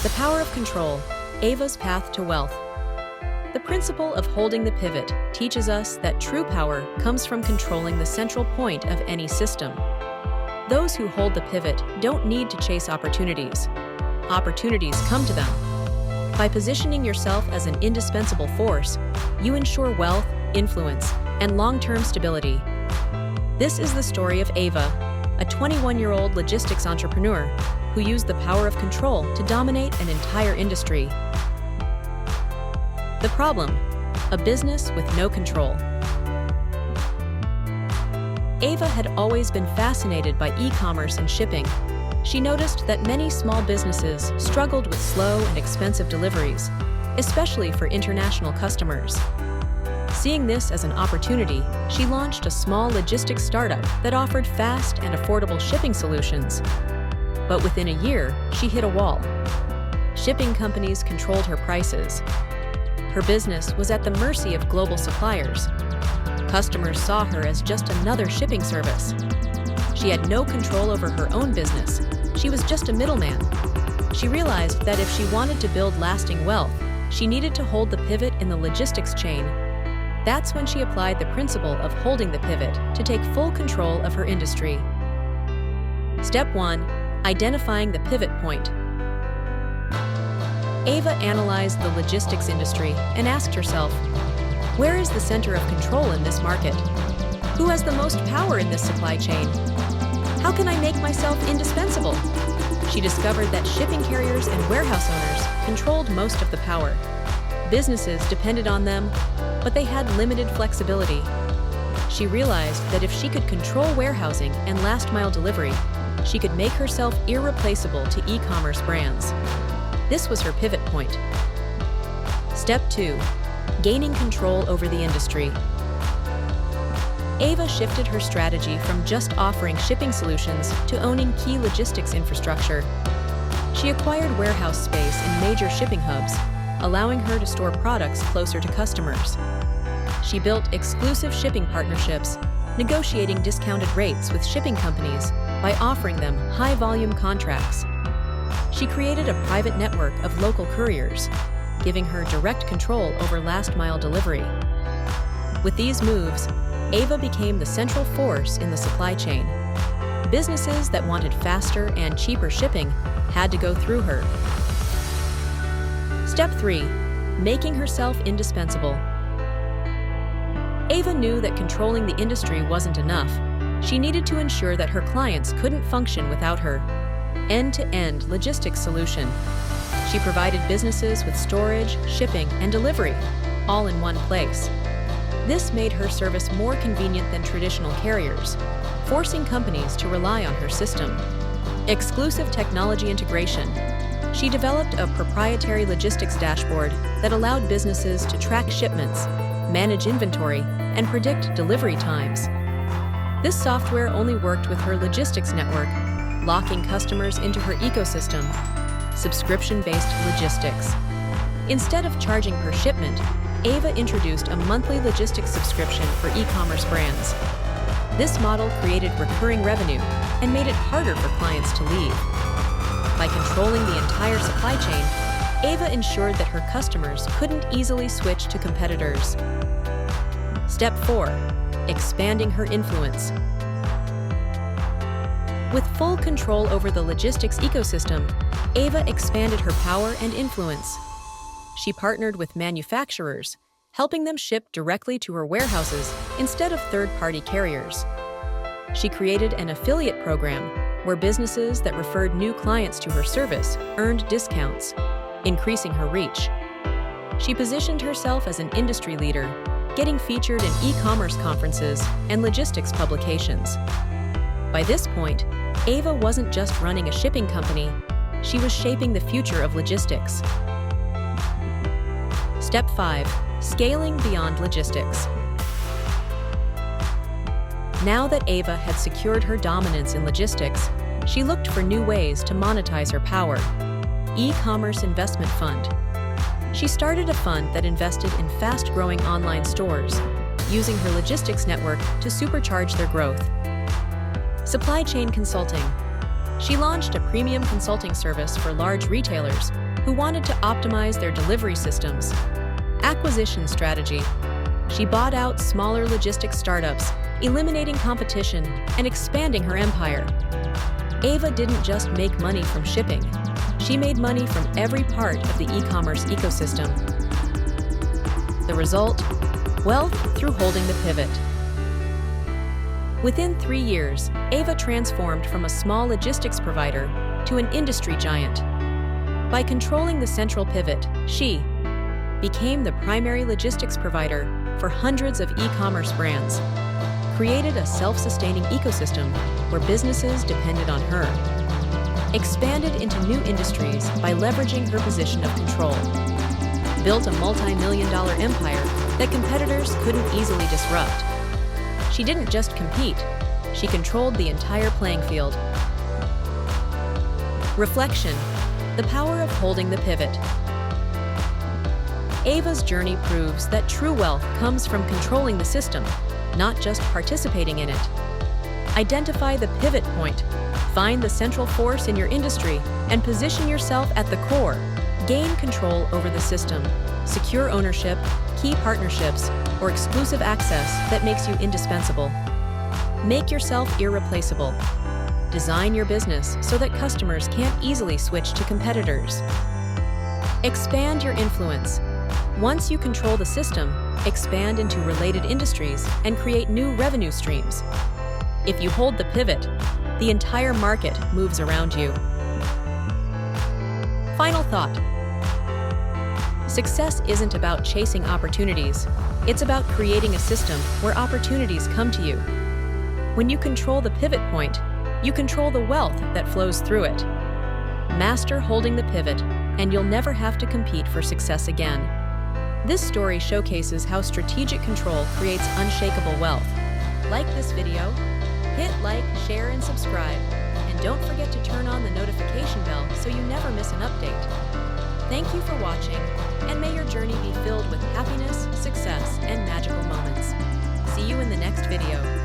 The power of control, Ava's path to wealth. The principle of holding the pivot teaches us that true power comes from controlling the central point of any system. Those who hold the pivot don't need to chase opportunities. Opportunities come to them. By positioning yourself as an indispensable force, you ensure wealth, influence, and long-term stability. This is the story of Ava, a 21-year-old logistics entrepreneur who used the power of control to dominate an entire industry. The problem: a business with no control. Ava had always been fascinated by e-commerce and shipping. She noticed that many small businesses struggled with slow and expensive deliveries, especially for international customers. Seeing this as an opportunity, she launched a small logistics startup that offered fast and affordable shipping solutions. But within a year, she hit a wall. Shipping companies controlled her prices. Her business was at the mercy of global suppliers. Customers saw her as just another shipping service. She had no control over her own business. She was just a middleman. She realized that if she wanted to build lasting wealth, she needed to hold the pivot in the logistics chain. That's when she applied the principle of holding the pivot to take full control of her industry. Step 1. Identifying the pivot point. Ava analyzed the logistics industry and asked herself, where is the center of control in this market? Who has the most power in this supply chain? How can I make myself indispensable? She discovered that shipping carriers and warehouse owners controlled most of the power. Businesses depended on them, but they had limited flexibility. She realized that if she could control warehousing and last-mile delivery, she could make herself irreplaceable to e-commerce brands. This was her pivot point. Step 2. Gaining control over the industry. Ava shifted her strategy from just offering shipping solutions to owning key logistics infrastructure. She acquired warehouse space in major shipping hubs, allowing her to store products closer to customers. She built exclusive shipping partnerships, negotiating discounted rates with shipping companies by offering them high-volume contracts. She created a private network of local couriers, giving her direct control over last-mile delivery. With these moves, Ava became the central force in the supply chain. Businesses that wanted faster and cheaper shipping had to go through her. Step 3. Making herself indispensable. Ava knew that controlling the industry wasn't enough. She needed to ensure that her clients couldn't function without her. End-to-end logistics solution. She provided businesses with storage, shipping, and delivery, all in one place. This made her service more convenient than traditional carriers, forcing companies to rely on her system. Exclusive technology integration. She developed a proprietary logistics dashboard that allowed businesses to track shipments, manage inventory, and predict delivery times. This software only worked with her logistics network, locking customers into her ecosystem. Subscription-based logistics. Instead of charging per shipment, Ava introduced a monthly logistics subscription for e-commerce brands. This model created recurring revenue and made it harder for clients to leave. By controlling the entire supply chain, Ava ensured that her customers couldn't easily switch to competitors. Step 4. Expanding her influence. With full control over the logistics ecosystem, Ava expanded her power and influence. She partnered with manufacturers, helping them ship directly to her warehouses instead of third-party carriers. She created an affiliate program where businesses that referred new clients to her service earned discounts, increasing her reach. She positioned herself as an industry leader, getting featured in e-commerce conferences and logistics publications. By this point, Ava wasn't just running a shipping company, she was shaping the future of logistics. Step 5. Scaling beyond logistics. Now that Ava had secured her dominance in logistics, she looked for new ways to monetize her power. E-commerce investment fund. She started a fund that invested in fast-growing online stores, using her logistics network to supercharge their growth. Supply chain consulting. She launched a premium consulting service for large retailers who wanted to optimize their delivery systems. Acquisition strategy. She bought out smaller logistics startups, eliminating competition and expanding her empire. Ava didn't just make money from shipping. She made money from every part of the e-commerce ecosystem. The result? Wealth through holding the pivot. Within 3 years, Ava transformed from a small logistics provider to an industry giant. By controlling the central pivot, she became the primary logistics provider for hundreds of e-commerce brands, created a self-sustaining ecosystem where businesses depended on her, expanded into new industries by leveraging her position of control, built a multi-million-dollar empire that competitors couldn't easily disrupt. She didn't just compete, she controlled the entire playing field. Reflection: the power of holding the pivot. Ava's journey proves that true wealth comes from controlling the system, not just participating in it. Identify the pivot point, find the central force in your industry, and position yourself at the core. Gain control over the system, secure ownership, key partnerships, or exclusive access that makes you indispensable. Make yourself irreplaceable. Design your business so that customers can't easily switch to competitors. Expand your influence. Once you control the system, expand into related industries and create new revenue streams. If you hold the pivot, the entire market moves around you. Final thought. Success isn't about chasing opportunities. It's about creating a system where opportunities come to you. When you control the pivot point, you control the wealth that flows through it. Master holding the pivot, and you'll never have to compete for success again. This story showcases how strategic control creates unshakable wealth. Like this video, hit like, share, and subscribe. And don't forget to turn on the notification bell so you never miss an update. Thank you for watching, and may your journey be filled with happiness, success, and magical moments. See you in the next video.